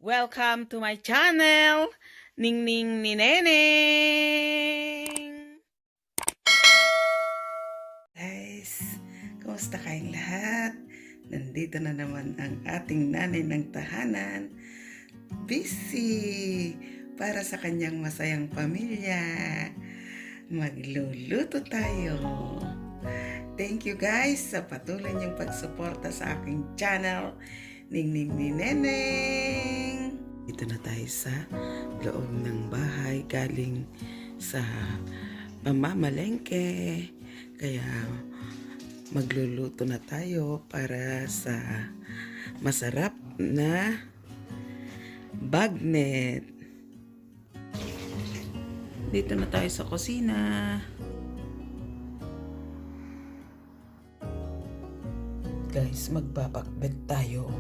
Welcome to my channel, Ningning ni Neneng! Guys, kumusta kayong lahat? Nandito na naman ang ating nanay ng tahanan. Busy para sa kanyang masayang pamilya. Magluluto tayo. Thank you guys sa patuloy niyong pagsuporta sa aking channel, Ningning ni Neneng. Dito na tayo sa loob ng bahay galing sa pamamalengke. Kaya magluluto na tayo para sa masarap na bagnet. Dito na tayo sa kusina. Guys, magbabakbet tayo.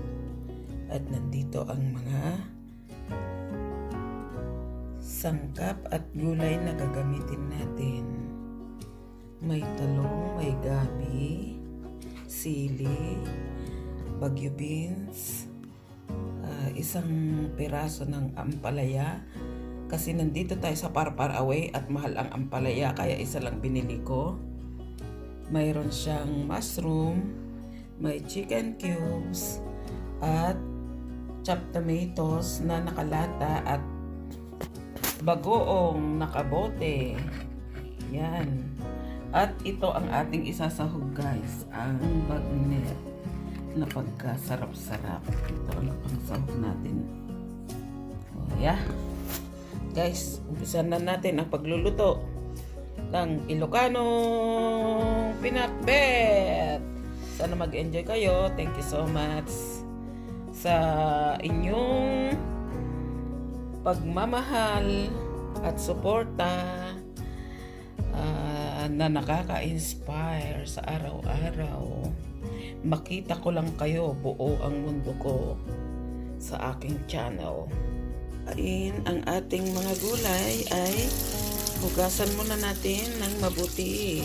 At nandito ang mga sangkap at gulay na gagamitin natin. May talong, may gabi, sili, bagyo beans, isang piraso ng ampalaya. Kasi nandito tayo sa Parpar Away at mahal ang ampalaya kaya isa lang binili ko. Mayroon siyang mushroom, may chicken cubes, at chopped tomatoes na nakalata at bagoong nakabote. Yan. At ito ang ating isasahog guys, ang bagnet na pagkasarap-sarap. Ito ang pangsahog natin. Oh, yeah. Guys, umpisan na natin ang pagluluto ng Ilocanong pinakbet. Sana mag-enjoy kayo. Thank you so much sa inyong pagmamahal at suporta na nakaka-inspire sa araw-araw. Makita ko lang kayo, buo ang mundo ko sa aking channel. Ang ating mga gulay ay hugasan muna natin ng mabuti,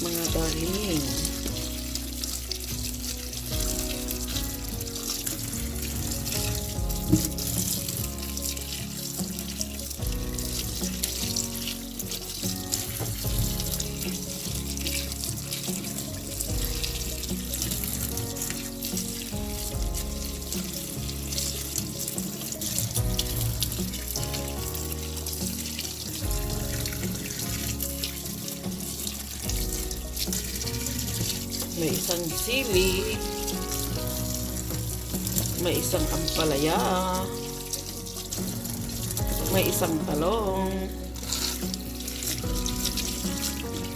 mga darling. May isang sili, may isang ampalaya, may isang talong,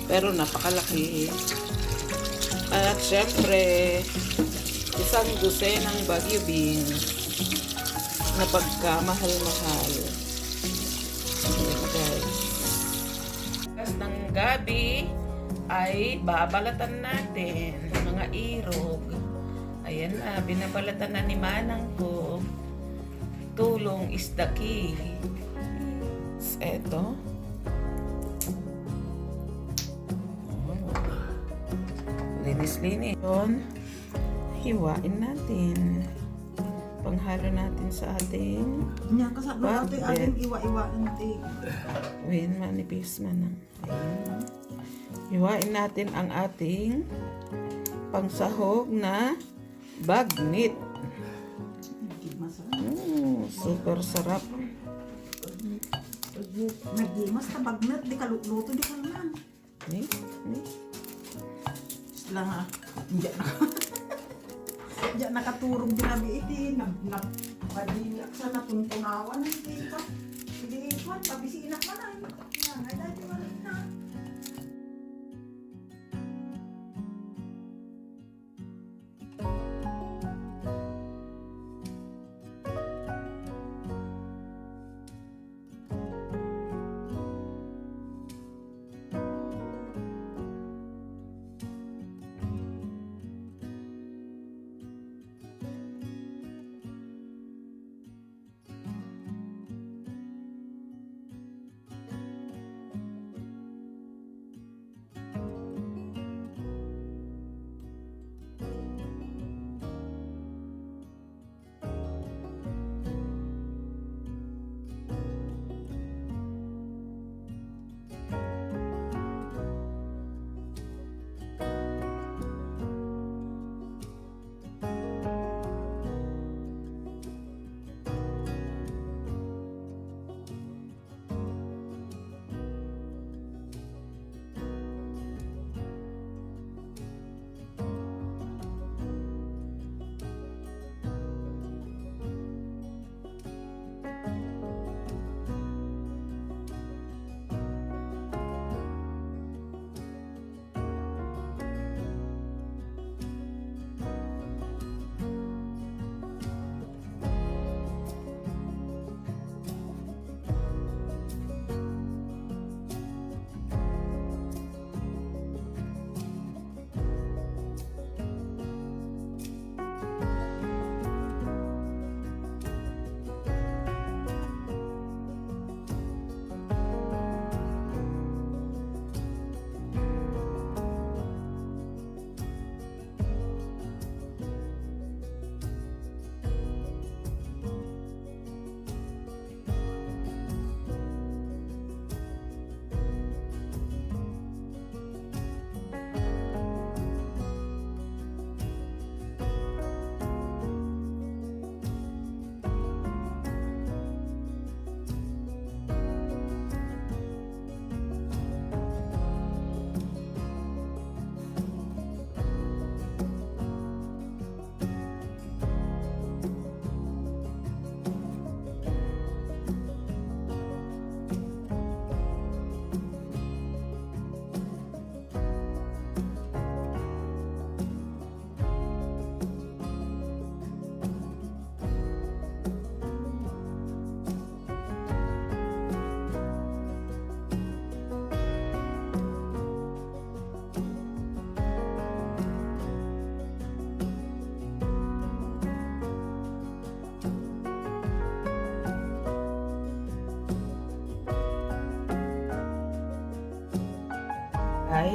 pero napakalaki. At syempre, isang dosenang bagyo beans na pagkamahal-mahal. Guys, ng gabi ay babalatan natin mga irog. Ayan na, binabalatan na ni Manang ko. Tulong is the key. Eto. Linis-linis. Yun, hiwain natin. Panghalo natin sa ating bakbet. Ating iwa-iwa natin. Win, manipis man. Ayan. Hiwain natin ang ating pangsahog na bagnet. Super sarap. Nagimas na bagnet, di kaluto, di ka naman. Sila nga, diyan nakaturog din na biitin, nagpadilak sa natuntunawan ng tika. Hindi ikuan, pabisiinak man ay. Nga, dahil malit na.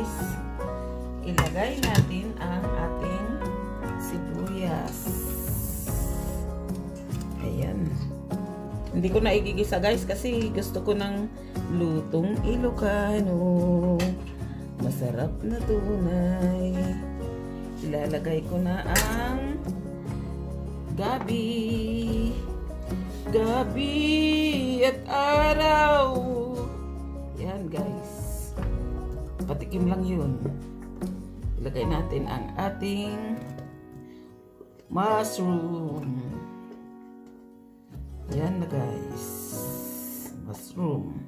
guys, ilagay natin ang ating sibuyas. Ayan. Hindi ko na igigisa guys kasi gusto ko ng lutong Ilocano. Masarap na tunay. Ilalagay ko na ang gabi. Gabi at araw. Yan guys. Patikim lang yun. Ilagay natin ang ating mushroom. Yan na guys. Mushroom.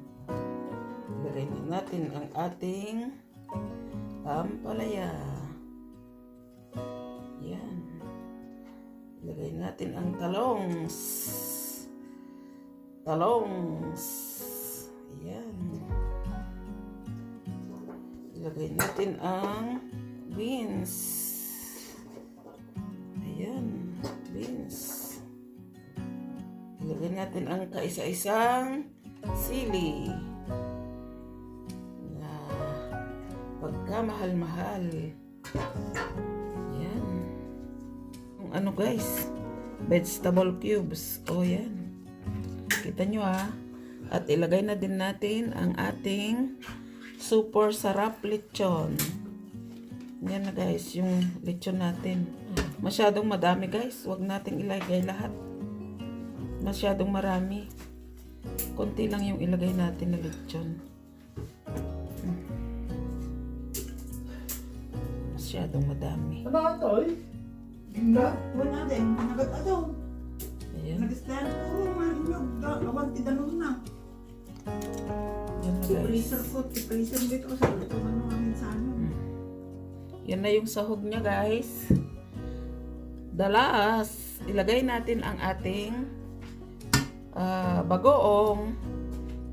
Ilagay na natin ang ating ampalaya. Yan. Ilagay natin ang talongs. Talongs. Yan. Ilagay natin ang beans. Ayan. Beans. Ilagay natin ang kaisa-isang sili na pagkamahal-mahal. Yan. Yung ano guys, vegetable cubes. O yan. Kita nyo ah. At ilagay na din natin ang ating super sarap lechon. Yan na guys, yung lechon natin. Masyadong madami guys. Huwag nating ilagay lahat. Masyadong marami. Konti lang yung ilagay natin na lechon. Masyadong madami. Ano ito eh? Ginda. Wala din. Nagat-adaw. Ayan. Nagistayan puro mahinyog. Awan tidanon na. Yan na guys. Freezer ko. Freezer dito. Sa ito ano namin sa ano. Yan na yung sahog niya guys. Dalas. Ilagay natin ang ating bagoong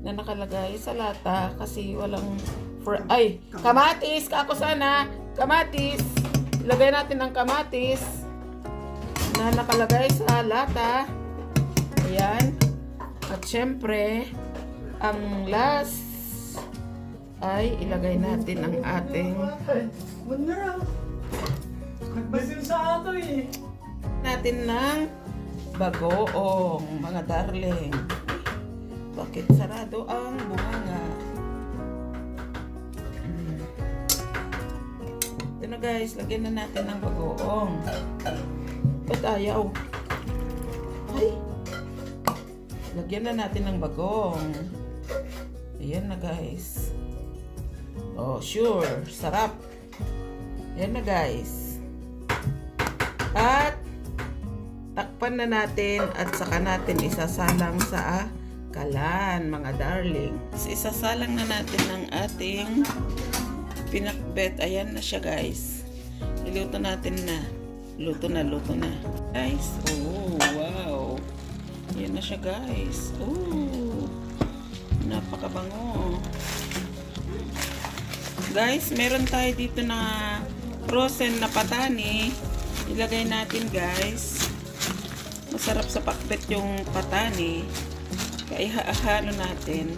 na nakalagay sa lata kasi walang kamatis kako sana kamatis, ilagay natin ang kamatis na nakalagay sa lata. Ayan. At syempre ang last ay ilagay natin ang ating nagbasil sa ato eh natin ng bagoong, mga darling. Bakit sarado ang bunganga? Ito na guys, lagyan na natin ng bagoong. Ba't ayaw? Ay! Lagyan na natin ng bagoong. Ayan na guys. Oh, sure. Sarap. Ayan na guys. At takpan na natin at saka natin isasalang sa kalan, mga darling. Isasalang na natin ang ating pinakbet. Ayan na siya guys. Iluto natin na. Luto na. Guys, oh wow. Ayan na siya guys. Oh, napakabango. Guys, meron tayo dito na frozen na patani. Ilagay natin guys. Masarap sa pakbet yung patani. Kaya ihahalo natin.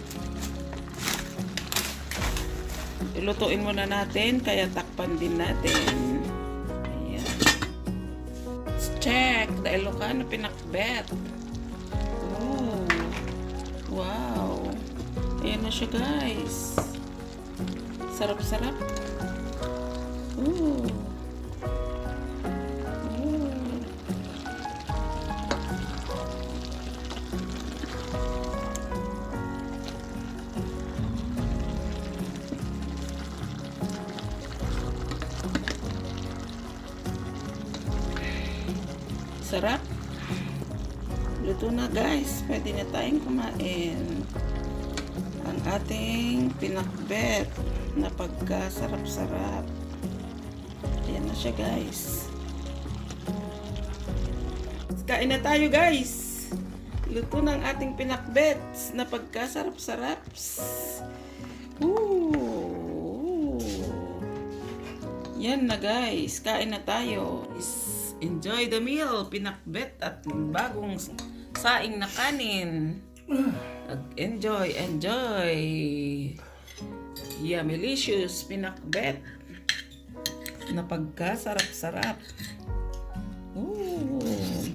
Ilutuin muna natin. Kaya takpan din natin. Ayan. Let's check the Ilocano pinakbet. Oh. Wow. Ayan na siya guys. Sarap-sarap. Ooh. Sarap. Luto na guys. Pwede na tayong kumain. Ang ating pinakbet na pagkasarap-sarap. Ayan na siya guys. Kain na tayo guys. Luto ng ating pinakbet na pagkasarap-sarap. Yan na guys. Kain na tayo. Enjoy the meal, pinakbet at bagong saing na kanin. Enjoy. Yumilicious pinakbet na pagkasarap-sarap. Ooh,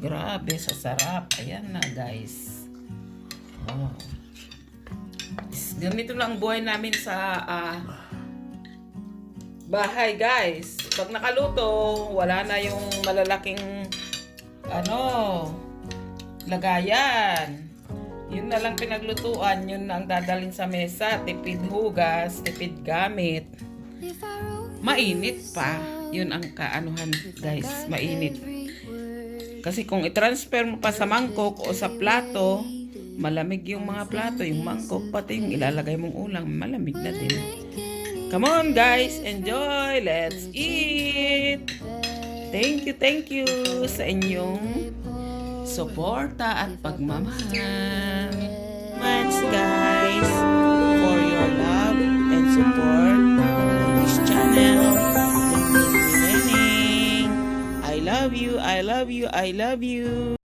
grabe sa sarap. Ayan na guys. Oh. Ganito lang ang buhay namin sa bahay guys. Pag nakaluto, wala na yung malalaking lagayan. Yun na lang pinaglutuan, yun na ang dadalhin sa mesa. Tipid hugas, tipid gamit. Mainit pa. Yun ang kaanuhan guys, mainit. Kasi kung i-transfer mo pa sa mangkok o sa plato, malamig yung mga plato, yung mangkok, pati yung ilalagay mong ulam, malamig na din. Come on guys, enjoy! Let's eat! Thank you sa inyong suporta at pagmamahal. Thanks guys for your love and support on this channel. I love you, I love you, I love you.